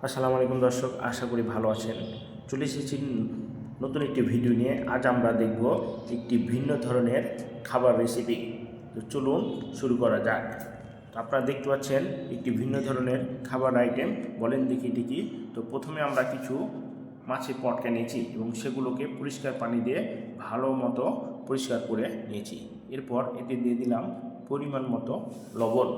আসসালামু আলাইকুম দর্শক, আশা করি ভালো আছেন। চলে এসেছি নতুন একটি ভিডিও নিয়ে। আজ আমরা দেখব একটি ভিন্ন ধরনের খাবার রেসিপি। তো চলুন শুরু করা যাক। আপনারা দেখতে পাচ্ছেন একটি ভিন্ন ধরনের খাবার আইটেম। বলেন দেখি এটি কি? তো প্রথমে আমরা কিছু মাছের পটকা নিয়েছি এবং সেগুলোকে পরিষ্কার পানি দিয়ে ভালো মতো পরিষ্কার করে নিয়েছি। এরপর এতে দিয়ে দিলাম পরিমাণ মতো লবণ।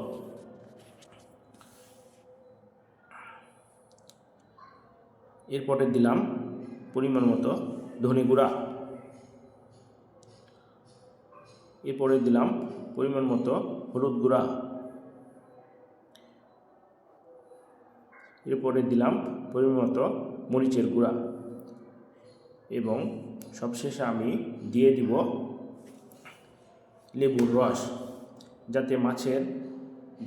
এরপরে দিলাম পরিমাণ মতো ধনে গুঁড়া। এরপরে দিলাম পরিমাণ মতো হলুদ গুঁড়া। এরপরে দিলাম পরিমাণ মতো মরিচের গুঁড়া এবং সবশেষে আমি দিয়ে দিব লেবুর রস, যাতে মাছের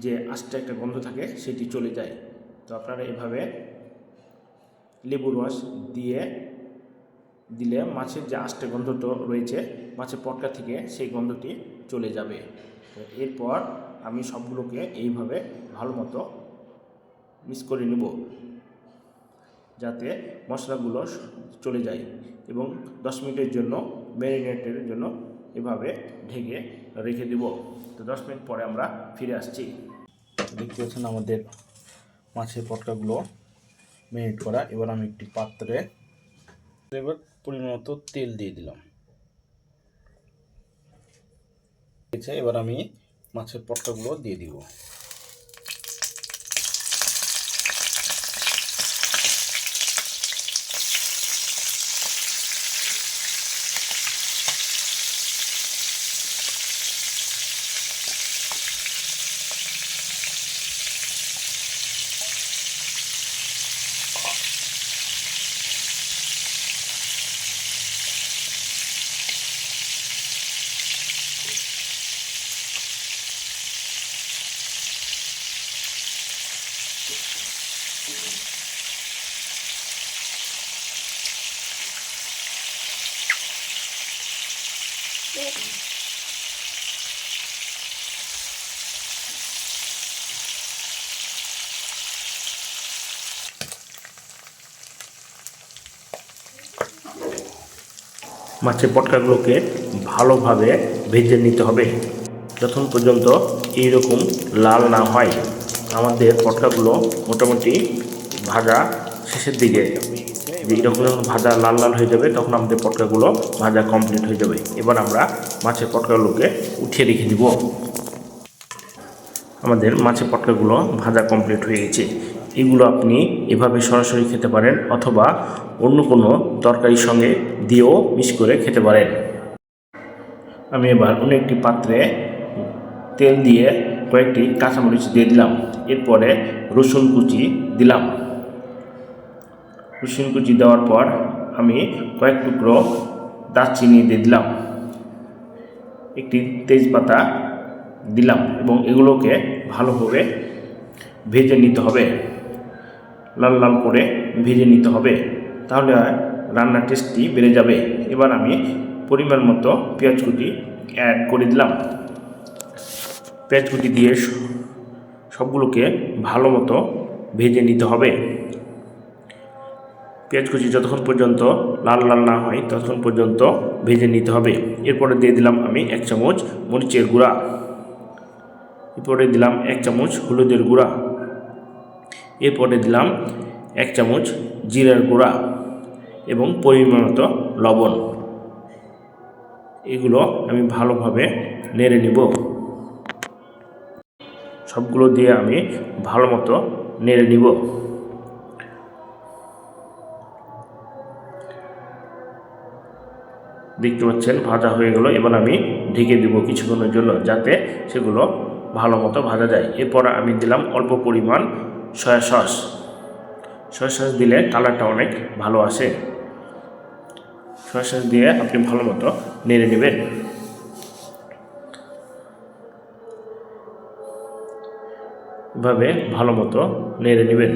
যে আস্তে একটা গন্ধ থাকে সেটি চলে যায়। তো আপনারা এভাবে লেবুর রস দিলে মাছের যে আস্তে গন্ধটা রয়েছে মাছের পটকা থেকে সেই গন্ধটি চলে যাবে। তো এরপর আমি সবগুলোকে এইভাবে ভালো মতো মিক্স করে নেব, যাতে মশলাগুলো চলে যায় এবং 10 মিনিটের জন্য ম্যারিনেটের জন্য এভাবে ঢেকে রেখে দেব। তো 10 মিনিট পরে আমরা ফিরে আসছি। দেখতে পাচ্ছেন আমাদের মাছের পটকাগুলো ম্যারিনেট করা। এবার আমি একটি পাত্রে পরিমাণ মতো তেল দিয়ে দিলাম। এবার আমি মাছের পটকাগুলো দিয়ে দিব। মাছের পটকাগুলোকে ভালোভাবে ভেজে নিতে হবে যতক্ষণ পর্যন্ত এইরকম লাল না হয়। আমাদের পটকাগুলো মোটামুটি ভাজা শেষের দিকে, যে এরকম যখন ভাজা লাল লাল হয়ে যাবে তখন আমাদের পটকাগুলো ভাজা কমপ্লিট হয়ে যাবে। এবার আমরা মাছের পটকাগুলোকে উঠিয়ে রেখে দিব। আমাদের মাছের পটকাগুলো ভাজা কমপ্লিট হয়ে গেছে। এগুলো আপনি এভাবে সরাসরি খেতে পারেন অথবা অন্য কোনো তরকারির সঙ্গে দিয়েও মিক্স করে খেতে পারেন। আমি এবার অন্য একটি পাত্রে তেল দিয়ে কয়েকটি কাঁচামরিচ দিয়ে দিলাম। এরপরে রসুন কুচি দিলাম। রসুন কুচি দেওয়ার পর আমি কয়েক টুকরো দারচিনি দিয়ে দিলাম, একটি তেজপাতা দিলাম এবং এগুলোকে ভালোভাবে ভেজে নিতে হবে, লাল লাল করে ভেজে নিতে হবে, তাহলে রান্নার টেস্টটি বেড়ে যাবে। এবার আমি পরিমাণ মতো পেঁয়াজ কুচি অ্যাড করে দিলাম। পেঁয়াজ কুচি দিয়ে সবগুলোকে ভালো মতো ভেজে নিতে হবে। পেঁয়াজ কুচি যতক্ষণ পর্যন্ত লাল লাল না হয় ততক্ষণ পর্যন্ত ভেজে নিতে হবে। এরপরে দিয়ে দিলাম আমি 1 চামচ মরিচের গুঁড়া। এরপরে দিলাম 1 চামচ হলুদের গুঁড়া। এরপরে দিলাম 1 চামচ জিরার গুঁড়া এবং পরিমাণ মতো লবণ। এগুলো আমি ভালোভাবে নেড়ে নিব। সবগুলো দিয়ে আমি ভালো মতো নেড়ে নিব। দেখতে পাচ্ছেন ভাজা হয়ে গেল। এবার আমি ঢেকে দেব কিছুক্ষণের জন্য, যাতে সেগুলো ভালো মতো ভাজা যায়। এরপর আমি দিলাম অল্প পরিমাণ সয়া সস। সয়া সস দিলে কালারটা অনেক ভালো আসে। সয়া সস দিয়ে আপনি ভালো মতো নেড়ে নেবেন। এভাবে ভালো মতো নেড়ে নেবেন।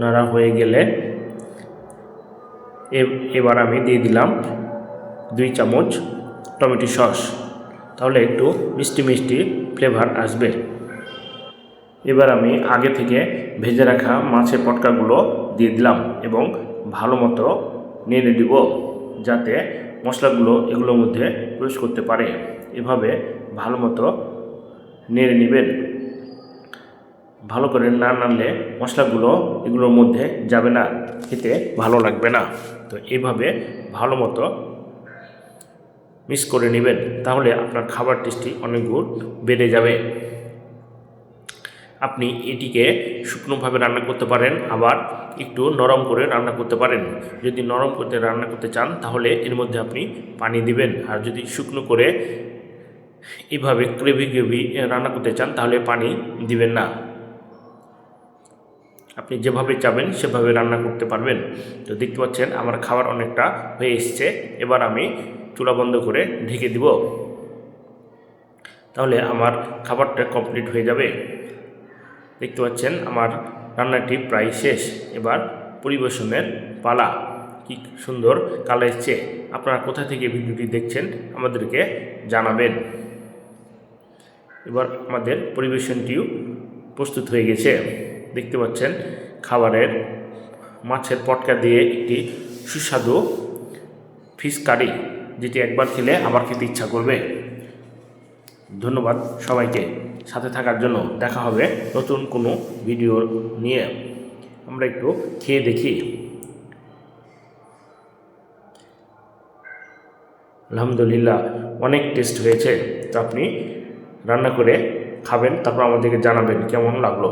নাড়া হয়ে গেলে এবার আমি দিয়ে দিলাম 2 চামচ টমেটো সস, তাহলে একটু মিষ্টি মিষ্টি ফ্লেভার আসবে। এবার আমি আগে থেকে ভেজে রাখা মাছের পটকাগুলো দিয়ে দিলাম এবং ভালো মতো নেড়ে দিব, যাতে মশলাগুলো এগুলোর মধ্যে প্রবেশ করতে পারে। এভাবে ভালো মতো নেড়ে নেবেন। ভালো করে না নাড়লে মশলাগুলো এগুলোর মধ্যে যাবে না, খেতে ভালো লাগবে না। তো এইভাবে ভালো মতো মিক্স করে নেবেন, তাহলে আপনার খাবার টেস্টি অনেক গুণ বেড়ে যাবে। আপনি এটিকে শুকনোভাবে রান্না করতে পারেন, আবার একটু নরম করে রান্না করতে পারেন। যদি নরম করতে রান্না করতে চান তাহলে এর মধ্যে আপনি পানি দিবেন, আর যদি শুকনো করে এইভাবে গ্রেভি রান্না করতে চান তাহলে পানি দিবেন না। আপনি যেভাবে চাবেন সেভাবে রান্না করতে পারবেন। তো দেখতে পাচ্ছেন আমার খাবার অনেকটা হয়ে এসছে। এবার আমি চুলা বন্ধ করে ঢেকে দিব, তাহলে আমার খাবারটা কমপ্লিট হয়ে যাবে। দেখতে পাচ্ছেন আমার রান্নাটি প্রায় শেষ। এবার পরিবেশনের পালা। কি সুন্দর কালার এসছে। আপনারা কোথা থেকে ভিডিওটি দেখছেন আমাদেরকে জানাবেন। এবার আমাদের পরিবেশনটিও প্রস্তুত হয়ে গেছে। দেখতে পাচ্ছেন খাবারের মাছের পটকা দিয়ে একটি সুস্বাদু ফিশ কারি, যেটি একবার খেলে আবার খেতে ইচ্ছা করবে। ধন্যবাদ সবাইকে সাথে থাকার জন্য। দেখা হবে নতুন কোনো ভিডিও নিয়ে। আমরা একটু খেয়ে দেখি। আলহামদুলিল্লাহ, অনেক টেস্ট হয়েছে। তো আপনি রান্না করে খাবেন, তারপর আমাদেরকে জানাবেন কেমন লাগলো।